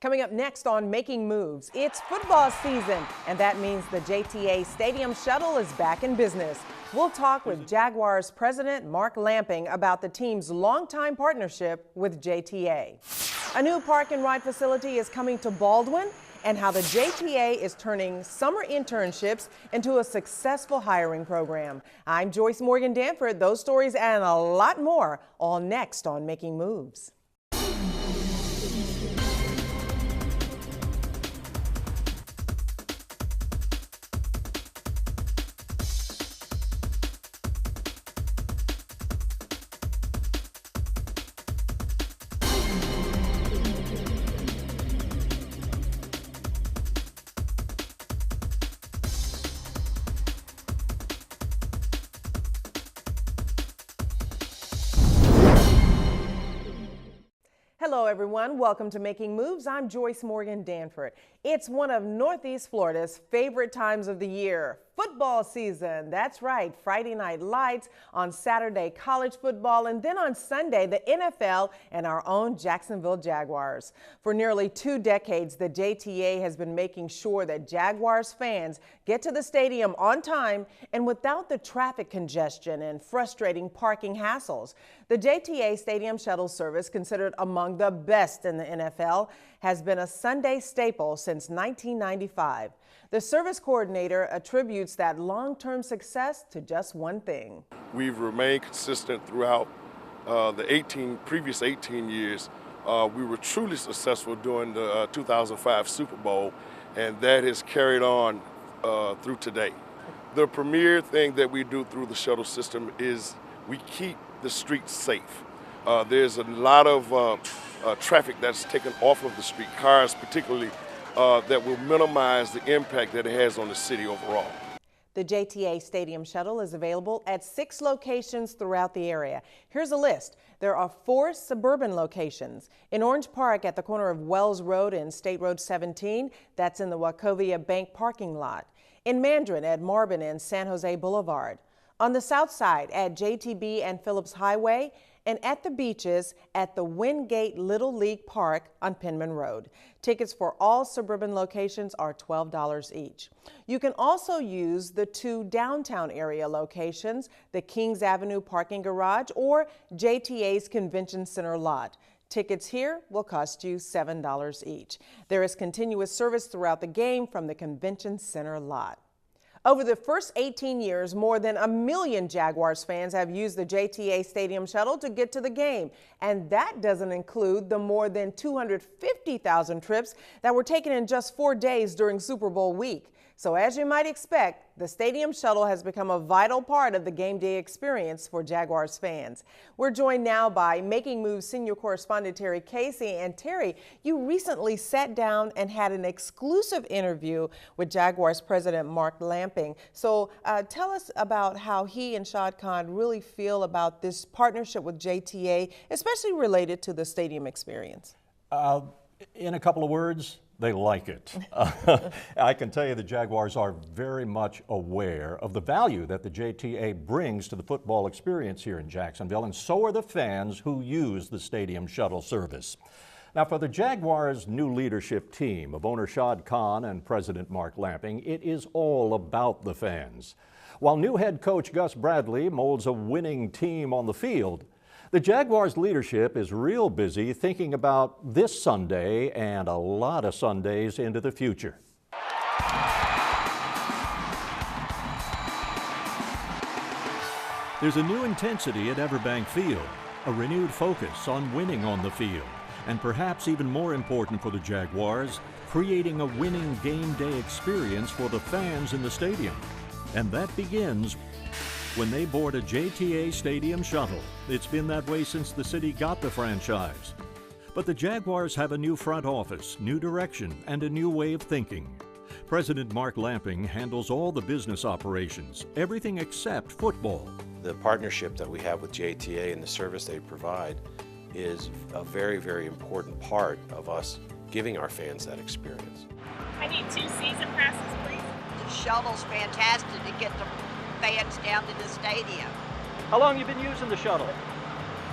Coming up next on Making Moves, it's football season, and that means the JTA Stadium Shuttle is back in business. We'll talk with Jaguars president Mark Lamping about the team's longtime partnership with JTA. A new park-and-ride facility is coming to Baldwin, and how the JTA is turning summer internships into a successful hiring program. I'm Joyce Morgan Danford. Those stories and a lot more, all next on Making Moves. Hello everyone, welcome to Making Moves. I'm Joyce Morgan Danford. It's one of Northeast Florida's favorite times of the year, football season. That's right, Friday night lights, on Saturday college football, and then on Sunday the NFL and our own Jacksonville Jaguars. For nearly 2 decades, the JTA has been making sure that Jaguars fans get to the stadium on time and without the traffic congestion and frustrating parking hassles. The JTA Stadium Shuttle service, considered among the best in the NFL, has been a Sunday staple since 1995. The service coordinator attributes that long-term success to just one thing. We've remained consistent throughout the previous 18 years. We were truly successful during the 2005 Super Bowl, and that has carried on through today. The premier thing that we do through the shuttle system is we keep the streets safe. There's a lot of traffic that's taken off of the street, cars particularly, that will minimize the impact that it has on the city overall. The JTA Stadium Shuttle is available at 6 locations throughout the area. Here's a list. There are 4 suburban locations. In Orange Park at the corner of Wells Road and State Road 17, that's in the Wachovia Bank parking lot. In Mandarin at Marvin and San Jose Boulevard. On the south side at JTB and Phillips Highway, and at the beaches at the Wingate Little League Park on Penman Road. Tickets for all suburban locations are $12 each. You can also use the 2 downtown area locations, the Kings Avenue Parking Garage or JTA's Convention Center lot. Tickets here will cost you $7 each. There is continuous service throughout the game from the Convention Center lot. Over the first 18 years, more than 1 million Jaguars fans have used the JTA Stadium Shuttle to get to the game. And that doesn't include the more than 250,000 trips that were taken in just 4 days during Super Bowl week. So as you might expect, the Stadium Shuttle has become a vital part of the game day experience for Jaguars fans. We're joined now by Making Moves senior correspondent Terry Casey. And Terry, you recently sat down and had an exclusive interview with Jaguars president Mark Lamping. So tell us about how he and Shad Khan really feel about this partnership with JTA, especially related to the stadium experience. In a couple of words, they like it. I can tell you the Jaguars are very much aware of the value that the JTA brings to the football experience here in Jacksonville, and so are the fans who use the Stadium Shuttle service. Now, for the Jaguars' new leadership team of owner Shad Khan and President Mark Lamping, it is all about the fans. While new head coach Gus Bradley molds a winning team on the field, the Jaguars leadership is real busy thinking about this Sunday and a lot of Sundays into the future. There's a new intensity at Everbank Field, a renewed focus on winning on the field, and perhaps even more important for the Jaguars, creating a winning game day experience for the fans in the stadium. And that begins when they board a JTA Stadium Shuttle. It's been that way since the city got the franchise. But the Jaguars have a new front office, new direction, and a new way of thinking. President Mark Lamping handles all the business operations, everything except football. The partnership that we have with JTA and the service they provide is a very, very important part of us giving our fans that experience. I need 2 season passes, please. The shuttle's fantastic to get the fans down to the stadium. How long have you been using the shuttle?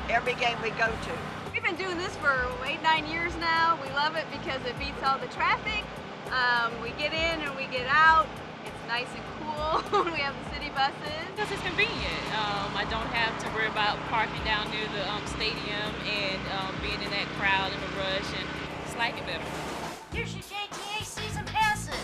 Every game we go to. We've been doing this for 8-9 years now. We love it because it beats all the traffic. We get in and we get out. It's nice and cool when we have the city buses. Because it's convenient. I don't have to worry about parking down near the stadium and being in that crowd and the rush, and just like it better. Here's your JTA season passes.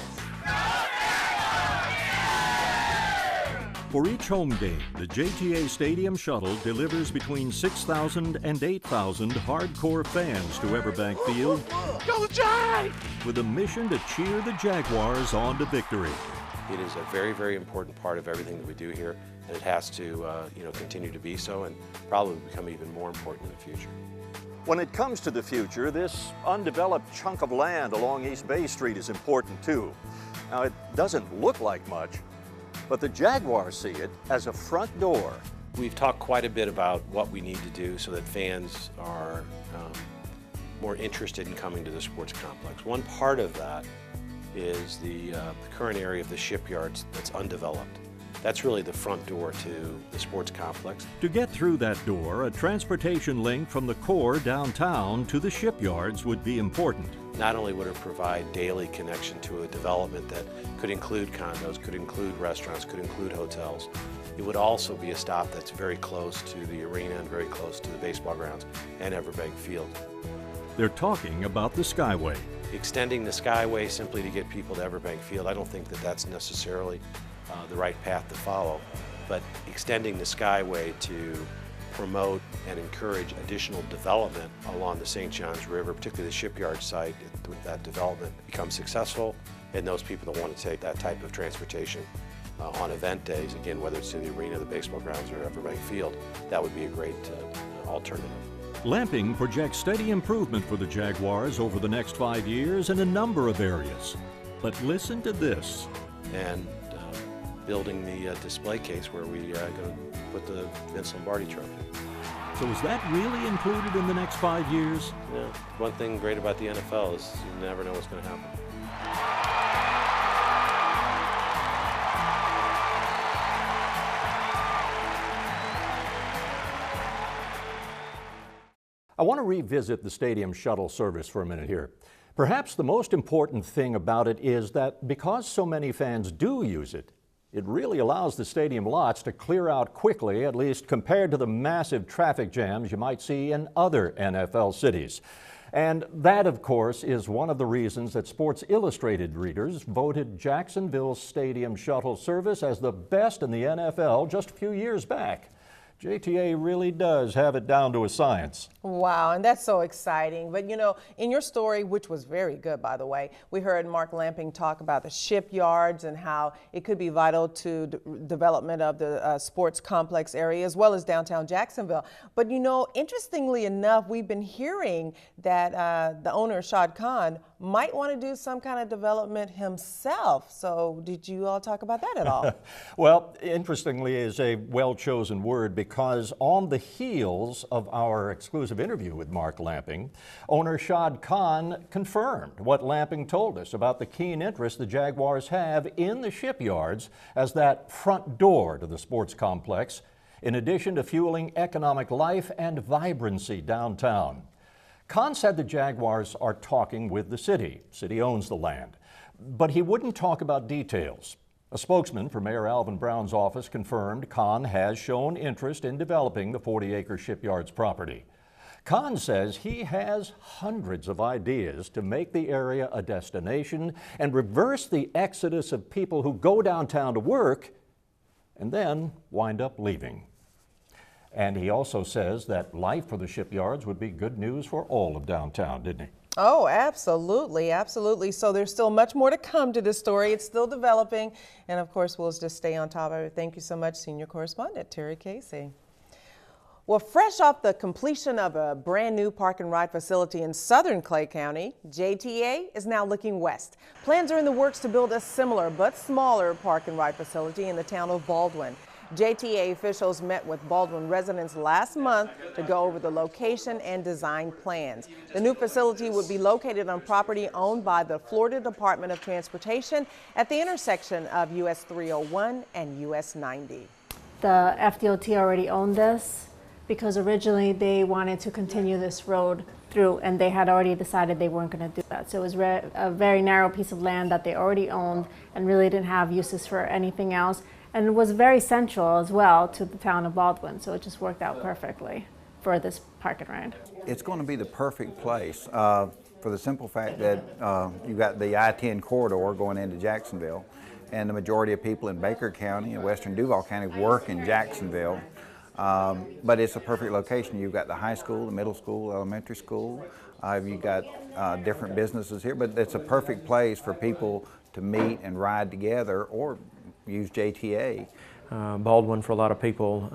For each home game, the JTA Stadium Shuttle delivers between 6,000 and 8,000 hardcore fans to Everbank Field. Go Jags! With a mission to cheer the Jaguars on to victory. It is a very, very important part of everything that we do here, and it has to continue to be so, and probably become even more important in the future. When it comes to the future, this undeveloped chunk of land along East Bay Street is important too. Now, it doesn't look like much, but the Jaguars see it as a front door. We've talked quite a bit about what we need to do so that fans are more interested in coming to the sports complex. One part of that is the current area of the shipyards that's undeveloped. That's really the front door to the sports complex. To get through that door, a transportation link from the core downtown to the shipyards would be important. Not only would it provide daily connection to a development that could include condos, could include restaurants, could include hotels, it would also be a stop that's very close to the arena and very close to the baseball grounds and Everbank Field. They're talking about the Skyway. Extending the Skyway simply to get people to Everbank Field, I don't think that that's necessarily the right path to follow, but extending the Skyway to promote and encourage additional development along the St. Johns River, particularly the shipyard site, with that development becomes successful, and those people that want to take that type of transportation on event days, again, whether it's to the arena, the baseball grounds, or Everbank Field, that would be a great alternative. Lamping projects steady improvement for the Jaguars over the next 5 years in a number of areas. But listen to this. And building the display case where we going to put the Vince Lombardi trophy. So is that really included in the next 5 years? Yeah. One thing great about the NFL is you never know what's going to happen. I want to revisit the Stadium Shuttle service for a minute here. Perhaps the most important thing about it is that because so many fans do use it, it really allows the stadium lots to clear out quickly, at least compared to the massive traffic jams you might see in other NFL cities. And that, of course, is one of the reasons that Sports Illustrated readers voted Jacksonville's Stadium Shuttle service as the best in the NFL just a few years back. JTA really does have it down to a science. Wow, and that's so exciting. But you know, in your story, which was very good, by the way, we heard Mark Lamping talk about the shipyards and how it could be vital to development of the sports complex area as well as downtown Jacksonville. But you know, interestingly enough, we've been hearing that the owner, Shad Khan, might want to do some kind of development himself. So did you all talk about that at all? Well, interestingly is a well-chosen word because on the heels of our exclusive interview with Mark Lamping, owner Shad Khan confirmed what Lamping told us about the keen interest the Jaguars have in the shipyards as that front door to the sports complex, in addition to fueling economic life and vibrancy downtown. Khan said the Jaguars are talking with the city. City owns the land. But he wouldn't talk about details. A spokesman for Mayor Alvin Brown's office confirmed Khan has shown interest in developing the 40-acre shipyards property. Khan says he has hundreds of ideas to make the area a destination and reverse the exodus of people who go downtown to work and then wind up leaving. And he also says that life for the shipyards would be good news for all of downtown, didn't he? Oh, absolutely, absolutely. So there's still much more to come to this story. It's still developing. And of course, we'll just stay on top of it. Thank you so much, Senior Correspondent Terry Casey. Well, fresh off the completion of a brand new park-and-ride facility in southern Clay County, JTA is now looking west. Plans are in the works to build a similar but smaller park-and-ride facility in the town of Baldwin. JTA officials met with Baldwin residents last month to go over the location and design plans. The new facility would be located on property owned by the Florida Department of Transportation at the intersection of US 301 and US 90. The FDOT already owned this because originally they wanted to continue this road through, and they had already decided they weren't going to do that. So it was a very narrow piece of land that they already owned and really didn't have uses for anything else. And it was very central as well to the town of Baldwin, so it just worked out perfectly for this park and ride. It's going to be the perfect place for the simple fact that you've got the I-10 corridor going into Jacksonville, and the majority of people in Baker County and western Duval County work in Jacksonville. But it's a perfect location. You've got the high school, the middle school, elementary school. You've got different businesses here, but it's a perfect place for people to meet and ride together or use JTA. Baldwin, for a lot of people,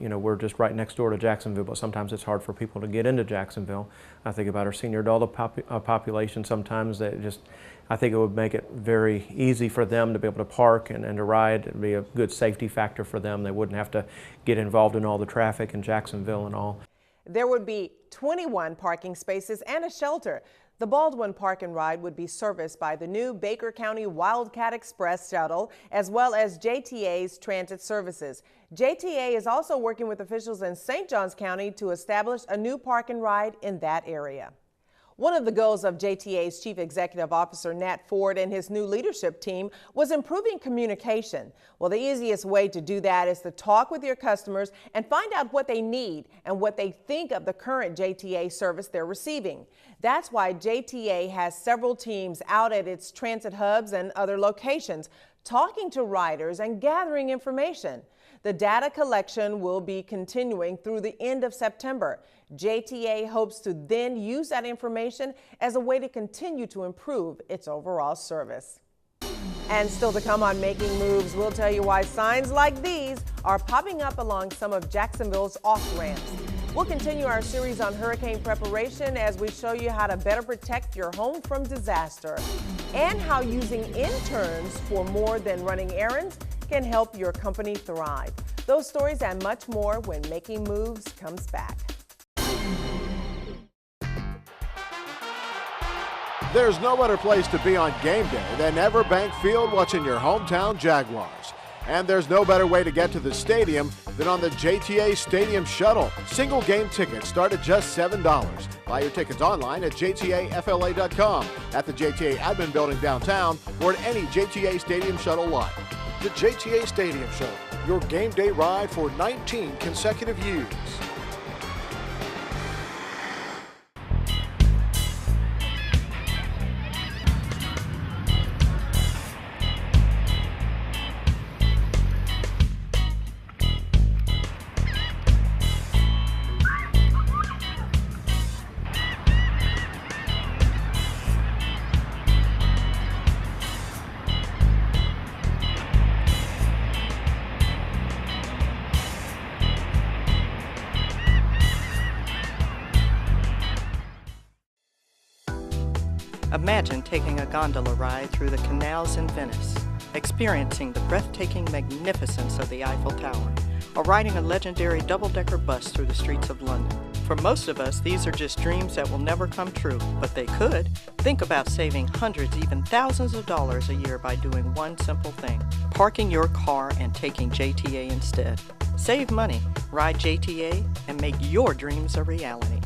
you know, we're just right next door to Jacksonville, but sometimes it's hard for people to get into Jacksonville. I think about our senior adult population sometimes that just, I think it would make it very easy for them to be able to park and to ride. It would be a good safety factor for them. They wouldn't have to get involved in all the traffic in Jacksonville and all. There would be 21 parking spaces and a shelter. The Baldwin Park-n-Ride would be serviced by the new Baker County Wildcat Express shuttle, as well as JTA's transit services. JTA is also working with officials in St. Johns County to establish a new park-and-ride in that area. One of the goals of JTA's Chief Executive Officer Nat Ford and his new leadership team was improving communication. Well, the easiest way to do that is to talk with your customers and find out what they need and what they think of the current JTA service they're receiving. That's why JTA has several teams out at its transit hubs and other locations, talking to riders and gathering information. The data collection will be continuing through the end of September. JTA hopes to then use that information as a way to continue to improve its overall service. And still to come on Making Moves, we'll tell you why signs like these are popping up along some of Jacksonville's off-ramps. We'll continue our series on hurricane preparation as we show you how to better protect your home from disaster and how using interns for more than running errands can help your company thrive. Those stories and much more when Making Moves comes back. There's no better place to be on game day than Everbank Field watching your hometown Jaguars. And there's no better way to get to the stadium than on the JTA Stadium Shuttle. Single game tickets start at just $7. Buy your tickets online at jtafla.com, at the JTA Admin Building downtown, or at any JTA Stadium Shuttle lot. The JTA Stadium Shuttle, your game day ride for 19 consecutive years. Imagine taking a gondola ride through the canals in Venice, experiencing the breathtaking magnificence of the Eiffel Tower, or riding a legendary double-decker bus through the streets of London. For most of us, these are just dreams that will never come true, but they could. Think about saving hundreds, even thousands of dollars a year by doing one simple thing: parking your car and taking JTA instead. Save money, ride JTA, and make your dreams a reality.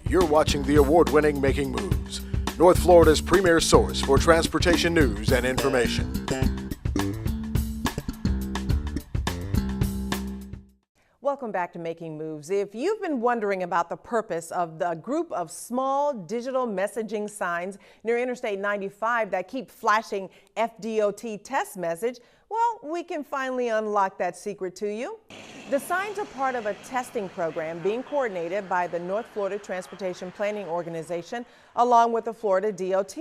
You're watching the award-winning Making Moves, North Florida's premier source for transportation news and information. Welcome back to Making Moves. If you've been wondering about the purpose of the group of small digital messaging signs near Interstate 95 that keep flashing FDOT test message, Well, we can finally unlock that secret to you. The signs are part of a testing program being coordinated by the North Florida Transportation Planning Organization along with the Florida DOT.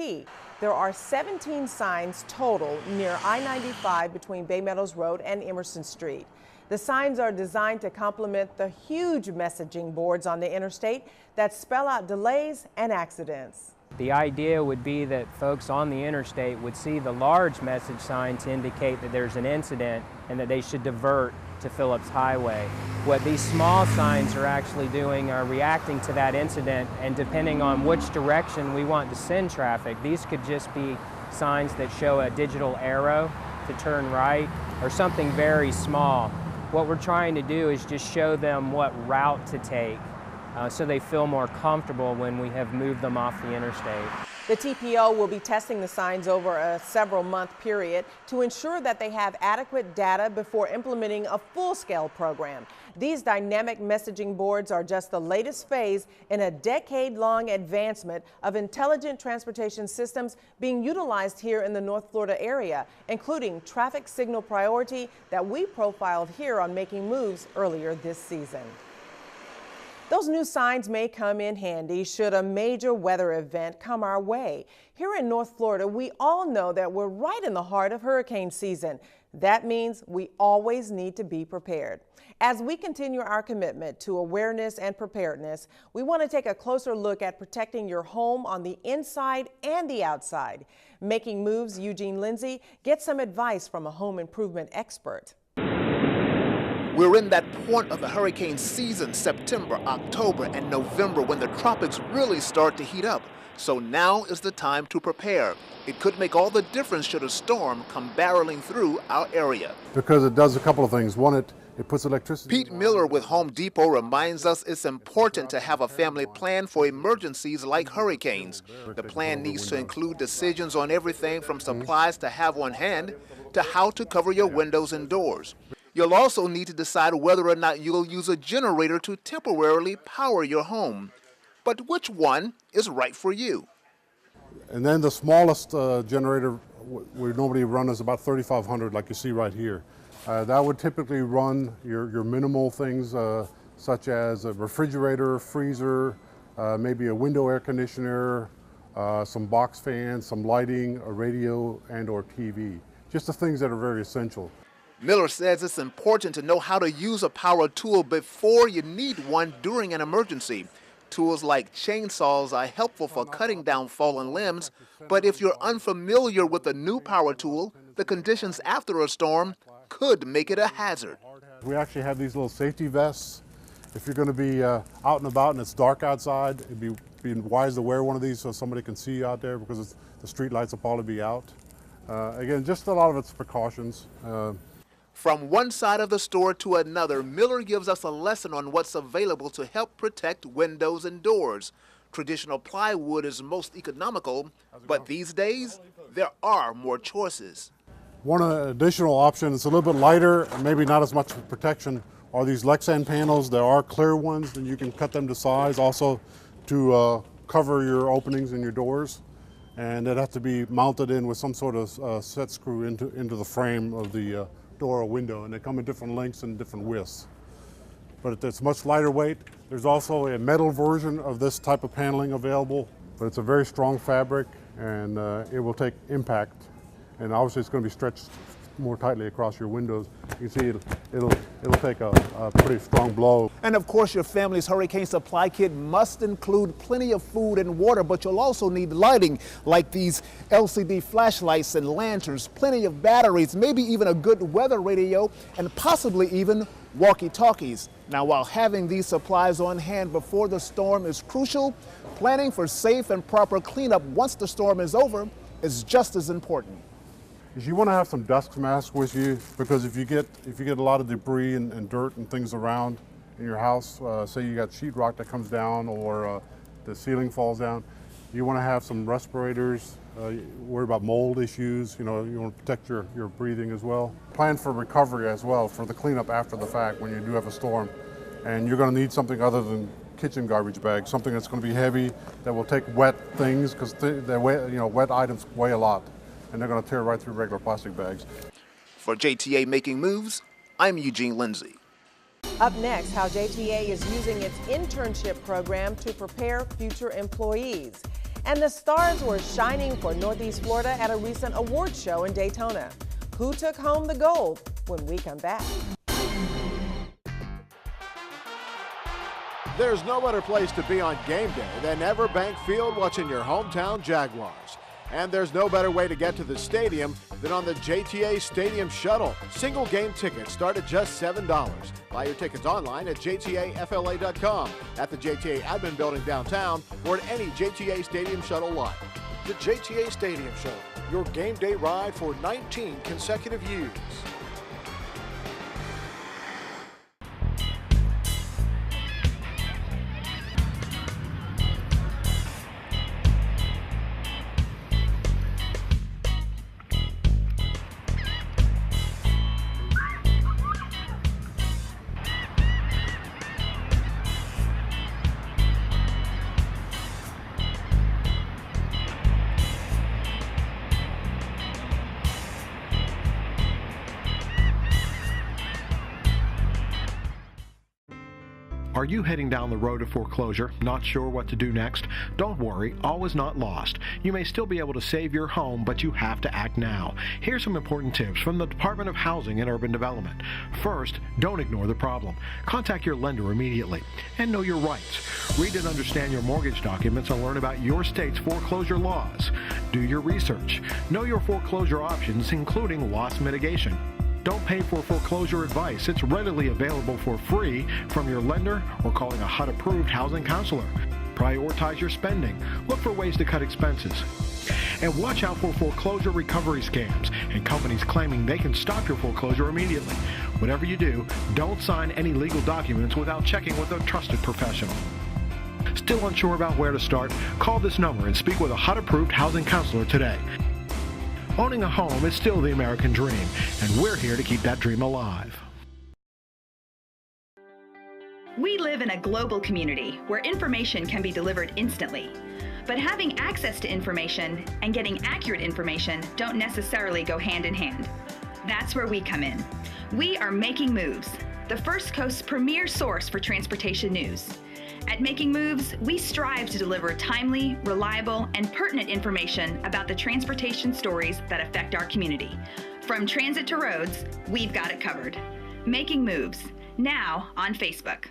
There are 17 signs total near I-95 between Bay Meadows Road and Emerson Street. The signs are designed to complement the huge messaging boards on the interstate that spell out delays and accidents. The idea would be that folks on the interstate would see the large message sign to indicate that there's an incident and that they should divert to Phillips Highway. What these small signs are actually doing are reacting to that incident, and depending on which direction we want to send traffic, these could just be signs that show a digital arrow to turn right or something very small. What we're trying to do is just show them what route to take so they feel more comfortable when we have moved them off the interstate. The TPO will be testing the signs over a several-month period to ensure that they have adequate data before implementing a full-scale program. These dynamic messaging boards are just the latest phase in a decade-long advancement of intelligent transportation systems being utilized here in the North Florida area, including traffic signal priority that we profiled here on Making Moves earlier this season. Those new signs may come in handy should a major weather event come our way. Here in North Florida, we all know that we're right in the heart of hurricane season. That means we always need to be prepared. As we continue our commitment to awareness and preparedness, we want to take a closer look at protecting your home on the inside and the outside. Making Moves' Eugene Lindsay gets some advice from a home improvement expert. We're in that point of the hurricane season, September, October, and November, when the tropics really start to heat up. So now is the time to prepare. It could make all the difference should a storm come barreling through our area. Because it does a couple of things. One, it puts electricity. Pete Miller with Home Depot reminds us it's important to have a family plan for emergencies like hurricanes. The plan needs to include decisions on everything from supplies to have on hand to how to cover your windows and doors. You'll also need to decide whether or not you'll use a generator to temporarily power your home. But which one is right for you? And then the smallest generator we normally run is about 3,500, like you see right here. That would typically run your minimal things such as a refrigerator, freezer, maybe a window air conditioner, some box fans, some lighting, a radio, and or TV. Just the things that are very essential. Miller says it's important to know how to use a power tool before you need one during an emergency. Tools like chainsaws are helpful for cutting down fallen limbs, but if you're unfamiliar with a new power tool, the conditions after a storm could make it a hazard. We actually have these little safety vests. If you're going to be out and about and it's dark outside, it'd be wise to wear one of these so somebody can see you out there, because the street lights will probably be out. Again, just a lot of it's precautions. From one side of the store to another, Miller gives us a lesson on what's available to help protect windows and doors. Traditional plywood is most economical, but these days, there are more choices. One additional option, it's a little bit lighter, and maybe not as much protection, are these Lexan panels. There are clear ones, and you can cut them to size also to cover your openings and your doors. And it has to be mounted in with some sort of set screw into the frame of the door or window, and they come in different lengths and different widths. But it's much lighter weight. There's also a metal version of this type of paneling available, but it's a very strong fabric, and it will take impact, and obviously it's going to be stretched more tightly across your windows. You can see it'll take a pretty strong blow. And of course, your family's hurricane supply kit must include plenty of food and water, but you'll also need lighting like these LCD flashlights and lanterns, plenty of batteries, maybe even a good weather radio, and possibly even walkie-talkies. Now, while having these supplies on hand before the storm is crucial, planning for safe and proper cleanup once the storm is over is just as important. You want to have some dust masks with you, because if you get a lot of debris and dirt and things around in your house, say you got sheetrock that comes down or the ceiling falls down, you want to have some respirators. Worry about mold issues. You know, you want to protect your breathing as well. Plan for recovery as well for the cleanup after the fact when you do have a storm, and you're going to need something other than kitchen garbage bags, something that's going to be heavy that will take wet things, because wet items weigh a lot, and they're going to tear right through regular plastic bags. For JTA Making Moves, I'm Eugene Lindsay. Up next, how JTA is using its internship program to prepare future employees. And the stars were shining for Northeast Florida at a recent award show in Daytona. Who took home the gold? When we come back. There's no better place to be on game day than Everbank Field watching your hometown Jaguars. And there's no better way to get to the stadium than on the JTA Stadium Shuttle. Single game tickets start at just $7. Buy your tickets online at jtafla.com, at the JTA Admin Building downtown, or at any JTA Stadium Shuttle lot. The JTA Stadium Shuttle, your game day ride for 19 consecutive years. Are you heading down the road of foreclosure, not sure what to do next? Don't worry, all is not lost. You may still be able to save your home, but you have to act now. Here's some important tips from the Department of Housing and Urban Development. First, don't ignore the problem. Contact your lender immediately and know your rights. Read and understand your mortgage documents and learn about your state's foreclosure laws. Do your research. Know your foreclosure options, including loss mitigation. Don't pay for foreclosure advice. It's readily available for free from your lender or calling a HUD-approved housing counselor. Prioritize your spending. Look for ways to cut expenses. And watch out for foreclosure recovery scams and companies claiming they can stop your foreclosure immediately. Whatever you do, don't sign any legal documents without checking with a trusted professional. Still unsure about where to start? Call this number and speak with a HUD-approved housing counselor today. Owning a home is still the American dream, and we're here to keep that dream alive. We live in a global community where information can be delivered instantly. But having access to information and getting accurate information don't necessarily go hand in hand. That's where we come in. We are Making Moves, the First Coast's premier source for transportation news. At Making Moves, we strive to deliver timely, reliable, and pertinent information about the transportation stories that affect our community. From transit to roads, we've got it covered. Making Moves, now on Facebook.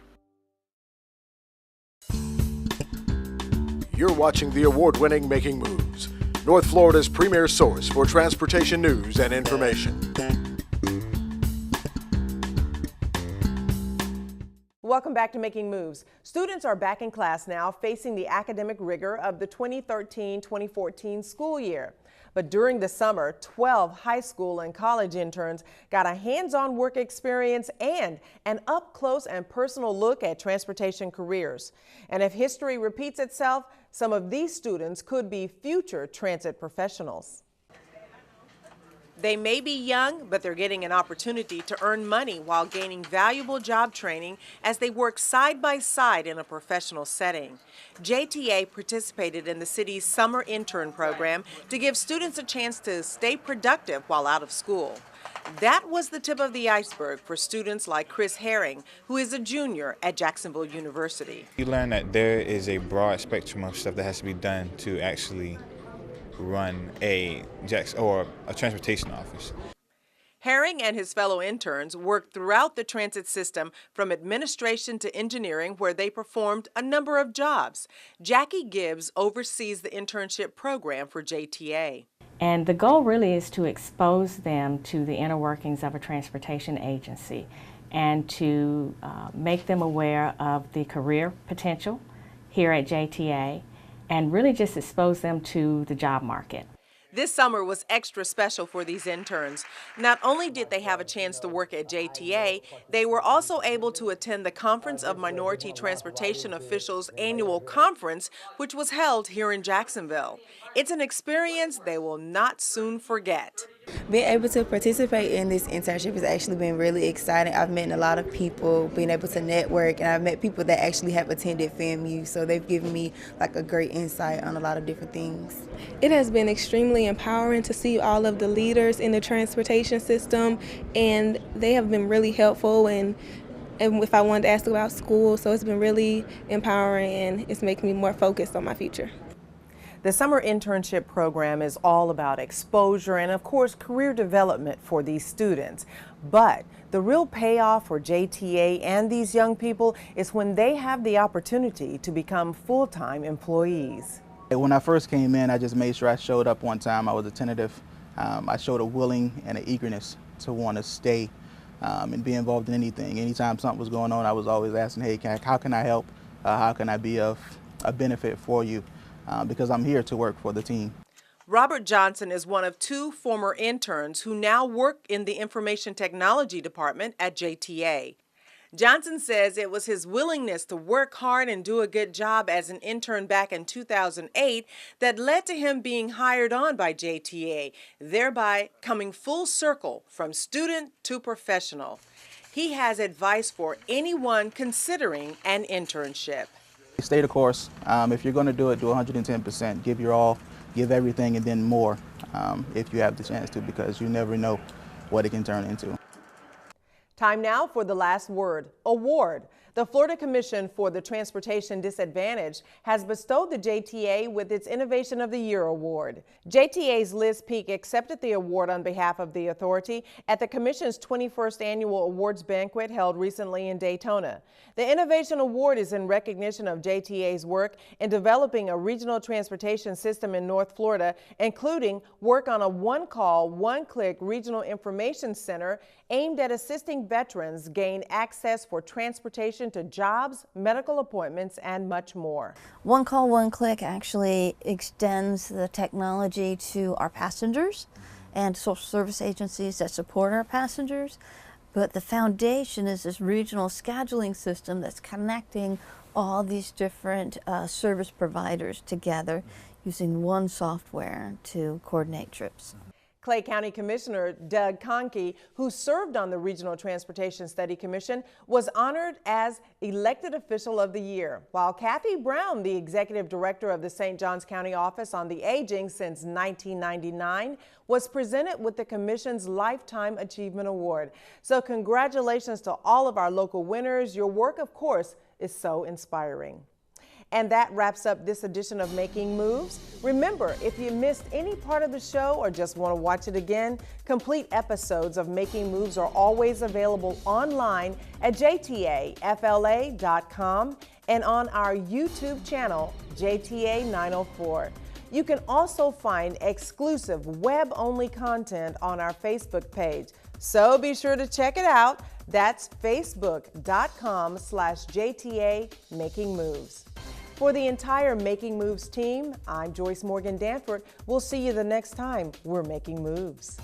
You're watching the award-winning Making Moves, North Florida's premier source for transportation news and information. Welcome back to Making Moves. Students are back in class now, facing the academic rigor of the 2013-2014 school year. But during the summer, 12 high school and college interns got a hands-on work experience and an up-close and personal look at transportation careers. And if history repeats itself, some of these students could be future transit professionals. They may be young, but they're getting an opportunity to earn money while gaining valuable job training as they work side by side in a professional setting. JTA participated in the city's summer intern program to give students a chance to stay productive while out of school. That was the tip of the iceberg for students like Chris Herring, who is a junior at Jacksonville University. You learn that there is a broad spectrum of stuff that has to be done to actually run a transportation office. Herring and his fellow interns worked throughout the transit system from administration to engineering, where they performed a number of jobs. Jackie Gibbs oversees the internship program for JTA. And the goal really is to expose them to the inner workings of a transportation agency and to make them aware of the career potential here at JTA and really just expose them to the job market. This summer was extra special for these interns. Not only did they have a chance to work at JTA, they were also able to attend the Conference of Minority Transportation Officials annual conference, which was held here in Jacksonville. It's an experience they will not soon forget. Being able to participate in this internship has actually been really exciting. I've met a lot of people, being able to network, and I've met people that actually have attended FAMU, so they've given me like a great insight on a lot of different things. It has been extremely empowering to see all of the leaders in the transportation system, and they have been really helpful and if I wanted to ask about school, so it's been really empowering and it's making me more focused on my future. The summer internship program is all about exposure and, of course, career development for these students. But the real payoff for JTA and these young people is when they have the opportunity to become full-time employees. When I first came in, I just made sure I showed up on time. I was attentive. I showed a willing and an eagerness to want to stay and be involved in anything. Anytime something was going on, I was always asking, hey, how can I help? How can I be of a benefit for you? Because I'm here to work for the team. Robert Johnson is one of 2 former interns who now work in the Information Technology Department at JTA. Johnson says it was his willingness to work hard and do a good job as an intern back in 2008 that led to him being hired on by JTA, thereby coming full circle from student to professional. He has advice for anyone considering an internship. Stay the course. If you're going to do it, do 110%. Give your all, give everything, and then more if you have the chance to, because you never know what it can turn into. Time now for the last word, award. The Florida Commission for the Transportation Disadvantaged has bestowed the JTA with its Innovation of the Year award. JTA's Liz Peak accepted the award on behalf of the authority at the Commission's 21st Annual Awards Banquet held recently in Daytona. The Innovation Award is in recognition of JTA's work in developing a regional transportation system in North Florida, including work on a one-call, one-click regional information center aimed at assisting veterans gain access for transportation to jobs, medical appointments, and much more. One call, one click actually extends the technology to our passengers and social service agencies that support our passengers. But the foundation is this regional scheduling system that's connecting all these different service providers together using one software to coordinate trips. Clay County Commissioner Doug Conkey, who served on the Regional Transportation Study Commission, was honored as Elected Official of the Year, while Kathy Brown, the Executive Director of the St. Johns County Office on the Aging since 1999, was presented with the Commission's Lifetime Achievement Award. So congratulations to all of our local winners. Your work, of course, is so inspiring. And that wraps up this edition of Making Moves. Remember, if you missed any part of the show or just want to watch it again, complete episodes of Making Moves are always available online at jtafla.com and on our YouTube channel, JTA 904. You can also find exclusive web-only content on our Facebook page, so be sure to check it out. That's facebook.com/JTA Making Moves. For the entire Making Moves team, I'm Joyce Morgan Danford. We'll see you the next time we're making moves.